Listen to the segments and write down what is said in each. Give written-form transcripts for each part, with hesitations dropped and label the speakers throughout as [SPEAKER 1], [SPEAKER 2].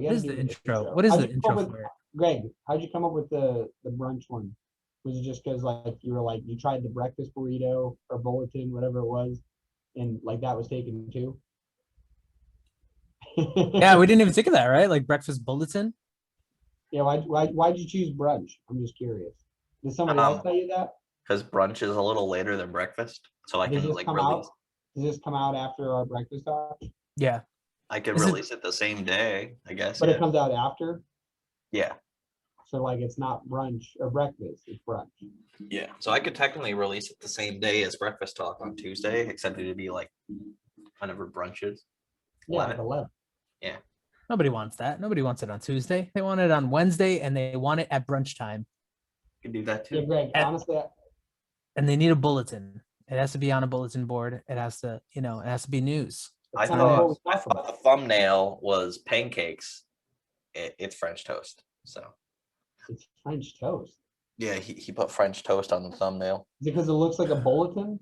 [SPEAKER 1] What is the intro? What is the intro for it?
[SPEAKER 2] Greg, how'd you come up with the brunch one? Was it just because like you tried the breakfast burrito or bulletin, whatever it was, and like that was taken too?
[SPEAKER 1] Yeah, we didn't even think of that, right? Like breakfast bulletin.
[SPEAKER 2] Yeah, why'd you choose brunch? I'm just curious. Did somebody else tell you that?
[SPEAKER 3] Because brunch is a little later than breakfast, so I can like release.
[SPEAKER 2] Does this come out after our breakfast talk?
[SPEAKER 1] Yeah.
[SPEAKER 3] I could release it the same day, I guess.
[SPEAKER 2] But it comes out after?
[SPEAKER 3] Yeah.
[SPEAKER 2] So like it's not brunch or breakfast, it's brunch.
[SPEAKER 3] Yeah. So I could technically release it the same day as breakfast talk on Tuesday, except it'd be like whenever brunch is.
[SPEAKER 2] Yeah, like 11.
[SPEAKER 3] Yeah.
[SPEAKER 1] Nobody wants that. Nobody wants it on Tuesday. They want it on Wednesday and they want it at brunch time.
[SPEAKER 3] You can do that too.
[SPEAKER 2] Yeah, Greg, honestly.
[SPEAKER 1] And they need a bulletin. It has to be on a bulletin board. It has to, it has to be news.
[SPEAKER 3] I thought the thumbnail was pancakes. It's French toast. So
[SPEAKER 2] it's French toast.
[SPEAKER 3] Yeah, he put French toast on the thumbnail.
[SPEAKER 2] Is it because it looks like a bulletin?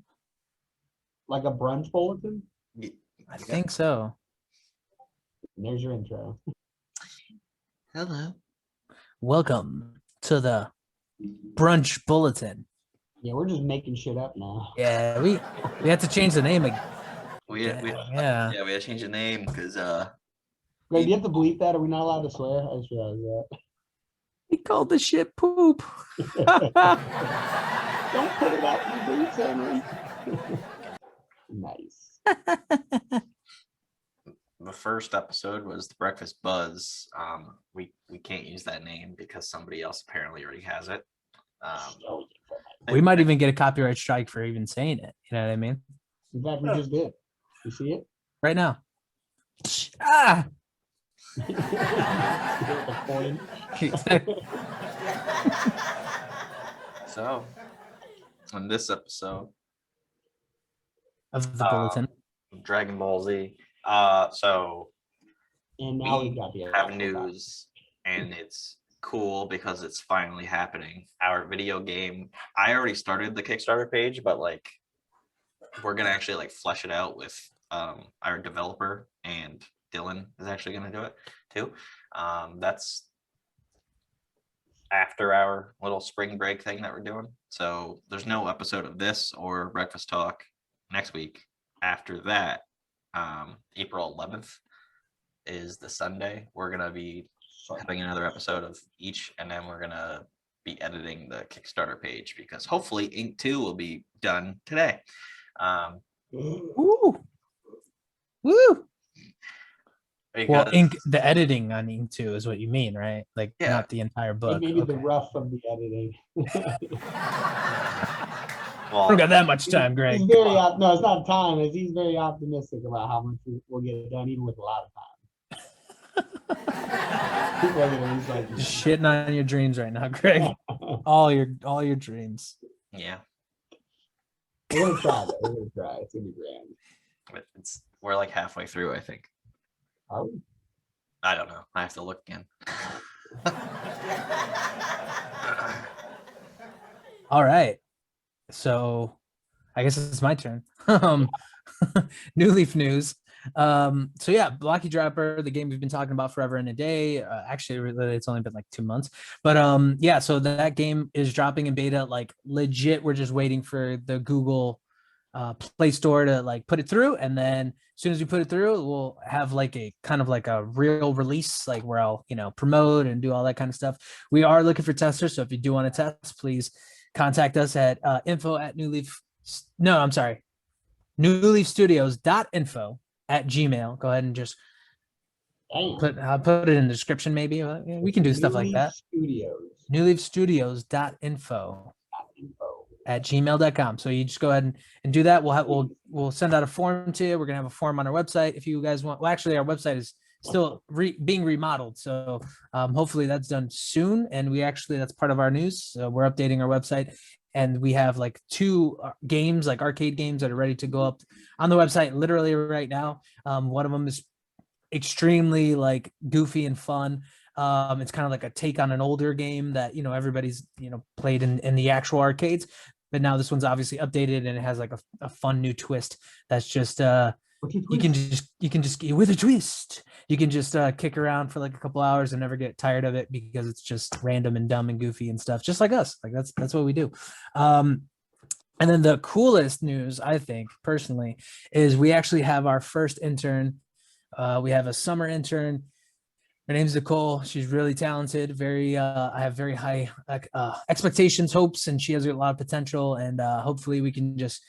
[SPEAKER 2] Like a brunch bulletin?
[SPEAKER 3] Yeah,
[SPEAKER 1] I think so.
[SPEAKER 2] And there's your intro.
[SPEAKER 3] Hello.
[SPEAKER 1] Welcome to the Brunch Bulletin.
[SPEAKER 2] Yeah, we're just making shit up now.
[SPEAKER 1] Yeah, we had to change the name again.
[SPEAKER 3] We had to change the name because
[SPEAKER 2] Greg, do you have to bleep that? Are we not allowed to swear? I just realized that.
[SPEAKER 1] He called the shit poop.
[SPEAKER 2] Don't put it out in the boots, Henry. Nice.
[SPEAKER 3] The first episode was the Breakfast Buzz. We can't use that name because somebody else apparently already has it.
[SPEAKER 1] We might even get a copyright strike for even saying it. You know what I mean?
[SPEAKER 2] In fact, we just did. You see it?
[SPEAKER 1] Right now. Ah!
[SPEAKER 3] So, on this episode
[SPEAKER 1] of the bulletin,
[SPEAKER 3] Dragon Ball Z. So
[SPEAKER 2] and now we got the
[SPEAKER 3] have news, and it's cool because it's finally happening. Our video game. I already started the Kickstarter page, but like we're gonna actually like flesh it out with our developer, and Dillon is actually gonna do it too. That's after our little spring break thing that we're doing. So there's no episode of this or Breakfast Talk next week. After that, April 11th is the Sunday. We're gonna be having another episode of each, and then we're gonna be editing the Kickstarter page because hopefully Ink 2 will be done today.
[SPEAKER 1] Woo! Woo! Well, the editing on Ink 2 is what you mean, right? Like not the entire book.
[SPEAKER 2] Maybe the rough of the editing.
[SPEAKER 3] Well,
[SPEAKER 1] I don't got that much time, Greg.
[SPEAKER 2] He's very no, it's not time. He's very optimistic about how much we'll get done, even with a lot of time. He's like,
[SPEAKER 1] shitting on your dreams right now, Greg. all your dreams.
[SPEAKER 3] Yeah.
[SPEAKER 2] We're gonna try. We're gonna try. It's gonna be grand.
[SPEAKER 3] We're like halfway through, I think.
[SPEAKER 2] Are we?
[SPEAKER 3] I don't know. I have to look again.
[SPEAKER 1] All right. So I guess it's my turn. NewLeaf news. So yeah, Blocky Dropper, the game we've been talking about forever and a day. Actually, really, it's only been like 2 months. But yeah, so that game is dropping in beta. Like legit, we're just waiting for the Google Play Store to like put it through, and then as soon as we put it through, we'll have like a kind of like a real release, like where I'll promote and do all that kind of stuff. We are looking for testers, so if you do want to test, please contact us at newleafstudios.info at Gmail. Go ahead and just I'll put it in the description. Maybe we can do stuff like that. newleafstudios.info at gmail.com. So you just go ahead and do that. We'll send out a form to you. We're gonna have a form on our website if you guys want. Well, actually, our website is still being remodeled, so hopefully that's done soon. And that's part of our news. So we're updating our website, and we have like 2 games, like arcade games, that are ready to go up on the website literally right now. One of them is extremely like goofy and fun. It's kind of like a take on an older game that everybody's played in the actual arcades, but now this one's obviously updated and it has like a fun new twist that's just you can just with a twist. You can just kick around for like a couple hours and never get tired of it because it's just random and dumb and goofy and stuff, just like us. Like that's what we do. And then the coolest news, I think personally, is we actually have our first intern. We have a summer intern. Her name's Nicole. She's really talented. I have very high expectations, hopes, and she has a lot of potential. And hopefully we can just,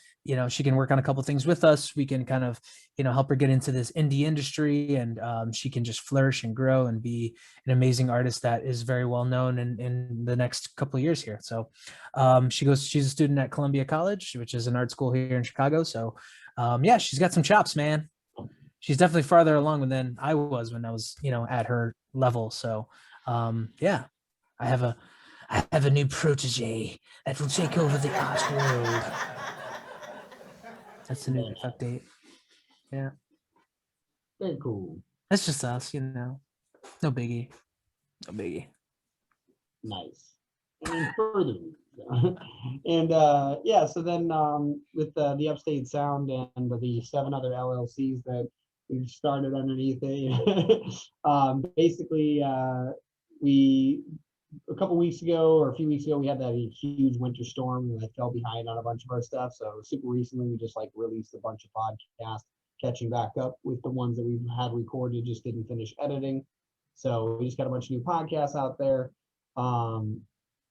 [SPEAKER 1] she can work on a couple things with us. We can kind of, help her get into this indie industry, and she can just flourish and grow and be an amazing artist that is very well known in the next couple of years here. So she's a student at Columbia College, which is an art school here in Chicago. So yeah, she's got some chops, man. She's definitely farther along than I was when I was, at her level. So yeah, I have a new protege that will take over the art world. That's the new update. Yeah.
[SPEAKER 2] Very cool.
[SPEAKER 1] That's just us, No biggie. No biggie.
[SPEAKER 2] Nice. And further. And yeah, so then with the Upstate Sound and the 7 other LLCs that we've started underneath it, basically a couple weeks ago or a few weeks ago, we had that huge winter storm that fell behind on a bunch of our stuff. So super recently, we just released a bunch of podcasts, catching back up with the ones that we've had recorded, just didn't finish editing. So we just got a bunch of new podcasts out there.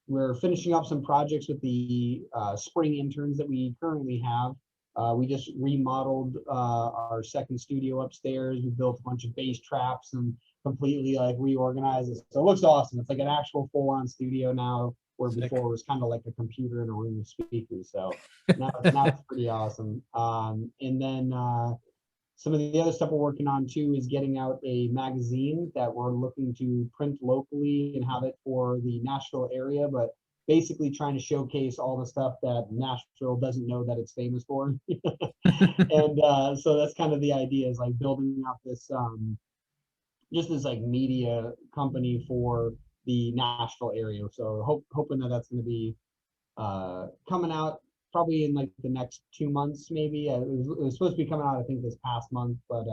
[SPEAKER 2] We're finishing up some projects with the spring interns that we currently have. We just remodeled our second studio upstairs. We built a bunch of bass traps and completely reorganized it. So it looks awesome. It's like an actual full-on studio now, where before it was kind of like a computer in a room with speakers. So now it's pretty awesome. And then some of the other stuff we're working on too is getting out a magazine that we're looking to print locally and have it for the Nashville area, but basically trying to showcase all the stuff that Nashville doesn't know that it's famous for. And so that's kind of the idea, is building out this just this media company for the Nashville area. So hoping that that's going to be coming out probably in the next 2 months, maybe. It was supposed to be coming out, I think, this past month, but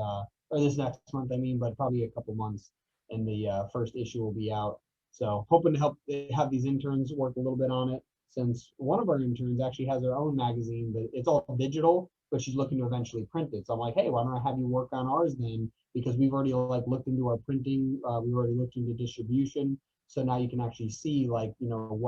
[SPEAKER 2] or this next month, but probably a couple months, and the first issue will be out. So hoping to have these interns work a little bit on it, since one of our interns actually has her own magazine, but it's all digital, but she's looking to eventually print it. So I'm like, hey, why don't I have you work on ours then? Because we've already looked into our printing, we've already looked into distribution. So now you can actually see what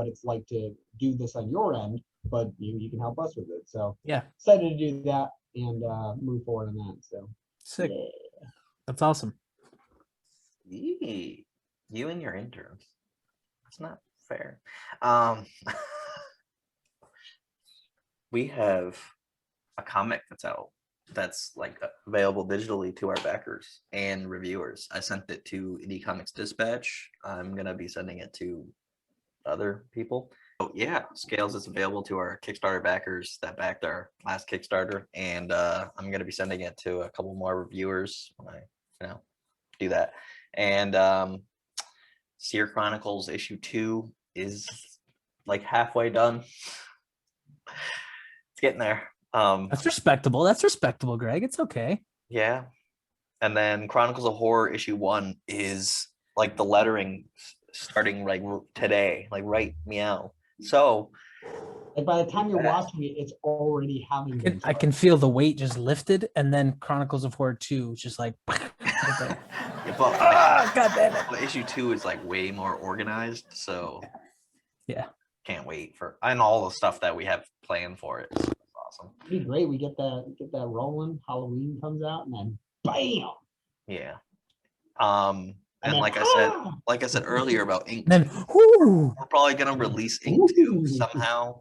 [SPEAKER 2] it's like to do this on your end, but you can help us with it. So
[SPEAKER 1] yeah,
[SPEAKER 2] excited to do that and move forward on that. So
[SPEAKER 1] sick.
[SPEAKER 2] Yeah.
[SPEAKER 1] That's awesome.
[SPEAKER 3] You and your interns. It's not fair. We have a comic that's out that's available digitally to our backers and reviewers. I sent it to Indie Comics Dispatch. I'm gonna be sending it to other people. Oh yeah, Scales is available to our Kickstarter backers that backed our last Kickstarter, and I'm gonna be sending it to a couple more reviewers when I do that. And Seer Chronicles issue 2 is halfway done. It's getting there.
[SPEAKER 1] That's respectable. That's respectable, Greg. It's okay.
[SPEAKER 3] Yeah. And then Chronicles of Horror issue 1 is the lettering starting today, right meow. So
[SPEAKER 2] by the time you're watching it, it's already having.
[SPEAKER 1] I can feel the weight just lifted, and then Chronicles of Horror 2 is just
[SPEAKER 3] God damn it. Issue 2 is way more organized, so
[SPEAKER 1] yeah,
[SPEAKER 3] can't wait for and all the stuff that we have planned for it. So it's awesome.
[SPEAKER 2] It'd be great. We get that rolling. Halloween comes out, and then bam.
[SPEAKER 3] Yeah. And like I said earlier about Ink,
[SPEAKER 1] then
[SPEAKER 3] we're probably gonna release Ink 2 somehow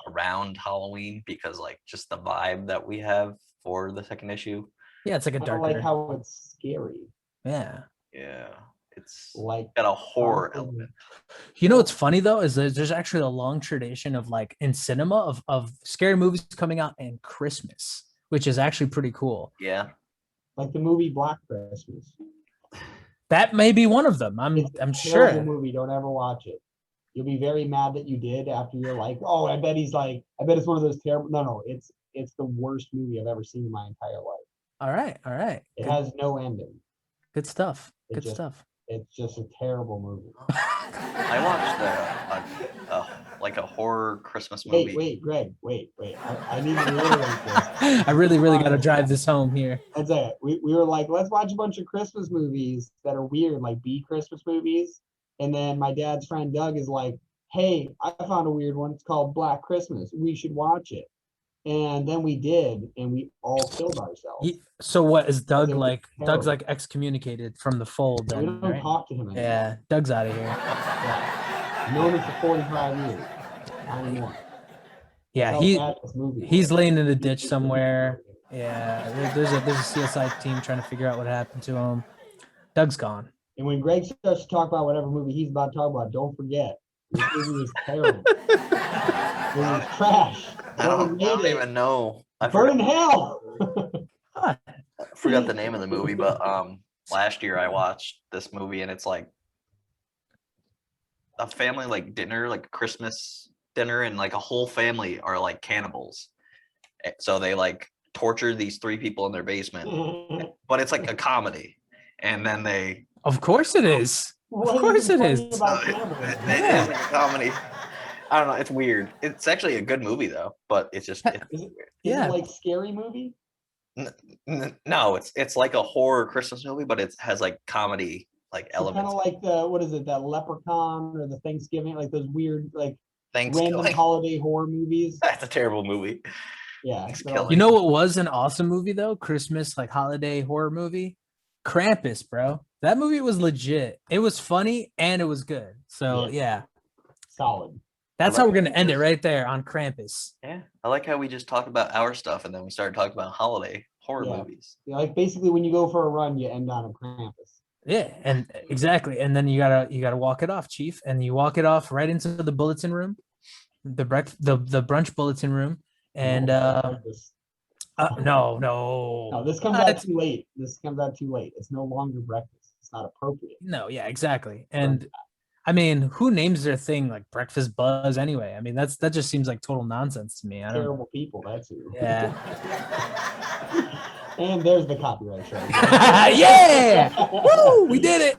[SPEAKER 3] around Halloween, because just the vibe that we have for the second issue.
[SPEAKER 1] Yeah, it's a
[SPEAKER 2] I
[SPEAKER 1] darker.
[SPEAKER 2] how it's scary.
[SPEAKER 1] Yeah.
[SPEAKER 3] Yeah. It's
[SPEAKER 2] got
[SPEAKER 3] a horror element.
[SPEAKER 1] What's funny though is there's actually a long tradition of in cinema of scary movies coming out in Christmas, which is actually pretty cool.
[SPEAKER 3] Yeah.
[SPEAKER 2] Like the movie Black Christmas.
[SPEAKER 1] That may be one of them. I'm sure.
[SPEAKER 2] Movie. Don't ever watch it. You'll be very mad that you did after you're oh, I bet it's one of those terrible. No, it's it's the worst movie I've ever seen in my entire life.
[SPEAKER 1] All right. All right.
[SPEAKER 2] It
[SPEAKER 1] Good,
[SPEAKER 2] has no ending.
[SPEAKER 1] good stuff.
[SPEAKER 2] It
[SPEAKER 1] Good
[SPEAKER 2] just-
[SPEAKER 1] stuff.
[SPEAKER 2] It's just a terrible movie.
[SPEAKER 3] I watched like a horror Christmas movie.
[SPEAKER 2] Wait, Greg, wait. I need to reiterate this.
[SPEAKER 1] I really got to drive this home here.
[SPEAKER 2] That's it. We were like, let's watch a bunch of Christmas movies that are weird, like B Christmas movies. And then my dad's friend Doug is like, hey, I found a weird one. It's called Black Christmas. We should watch it. And then we did, and we all killed ourselves.
[SPEAKER 1] So what is Doug
[SPEAKER 2] It was
[SPEAKER 1] like? Doug's
[SPEAKER 2] terrible.
[SPEAKER 1] like excommunicated from the fold.
[SPEAKER 2] We
[SPEAKER 1] Then,
[SPEAKER 2] don't
[SPEAKER 1] right?
[SPEAKER 2] talk to him anymore.
[SPEAKER 1] Yeah, Doug's out of here.
[SPEAKER 2] Yeah. I've known him for 45 years. Not anymore.
[SPEAKER 1] Yeah,
[SPEAKER 2] Felt bad this movie.
[SPEAKER 1] he's laying in a ditch somewhere. Yeah, there's a CSI team trying to figure out what happened to him. Doug's gone.
[SPEAKER 2] And when Greg starts to talk about whatever movie he's about to talk about, don't forget, this movie was terrible. It was trash.
[SPEAKER 3] I don't even know. I
[SPEAKER 2] Burn in
[SPEAKER 3] forgot,
[SPEAKER 2] hell.
[SPEAKER 3] I forgot the name of the movie, but last year I watched this movie and it's like a family like dinner, like Christmas dinner, and like a whole family are like cannibals. So they like torture these 3 people in their basement, but it's like a comedy. And then they
[SPEAKER 1] Of course it is.
[SPEAKER 2] What
[SPEAKER 1] Of course
[SPEAKER 2] even
[SPEAKER 1] it is.
[SPEAKER 2] funny about
[SPEAKER 3] it
[SPEAKER 2] cannibalism?
[SPEAKER 3] is like a comedy. I don't know. It's weird. It's actually a good movie though, but it's just it's
[SPEAKER 2] Is it
[SPEAKER 1] Yeah.
[SPEAKER 2] like scary movie?
[SPEAKER 3] no. It's like a horror Christmas movie, but it has like comedy like
[SPEAKER 2] Kind
[SPEAKER 3] elements.
[SPEAKER 2] of like what is it, that Leprechaun or the Thanksgiving, like those weird, like random
[SPEAKER 3] Thanksgiving.
[SPEAKER 2] holiday horror movies.
[SPEAKER 3] That's a terrible movie.
[SPEAKER 2] Yeah.
[SPEAKER 3] Thanksgiving.
[SPEAKER 2] they're all
[SPEAKER 1] You know what was an awesome movie though? Christmas like holiday horror movie. Krampus, bro. That movie was legit. It was funny and it was good. So yeah,
[SPEAKER 2] solid.
[SPEAKER 1] that's how we're gonna end it right there on Krampus.
[SPEAKER 3] Yeah, I like how we just talk about our stuff and then we started talking about holiday horror
[SPEAKER 2] Yeah.
[SPEAKER 3] movies.
[SPEAKER 2] You know, like basically when you go for a run, you end on a Krampus.
[SPEAKER 1] Yeah, and exactly. And then you gotta walk it off, Chief. And you walk it off right into the bulletin room, the brunch bulletin room. And
[SPEAKER 2] Krampus.
[SPEAKER 1] no.
[SPEAKER 2] No, this comes out too late. This comes out too late. It's no longer breakfast. It's not appropriate.
[SPEAKER 1] No, yeah, exactly. And I mean, who names their thing like breakfast buzz anyway? I mean, that just seems like total nonsense to me. I don't.
[SPEAKER 2] Terrible people, that's who.
[SPEAKER 1] Yeah.
[SPEAKER 2] And there's the copyright show.
[SPEAKER 1] Yeah. Woo! We did it.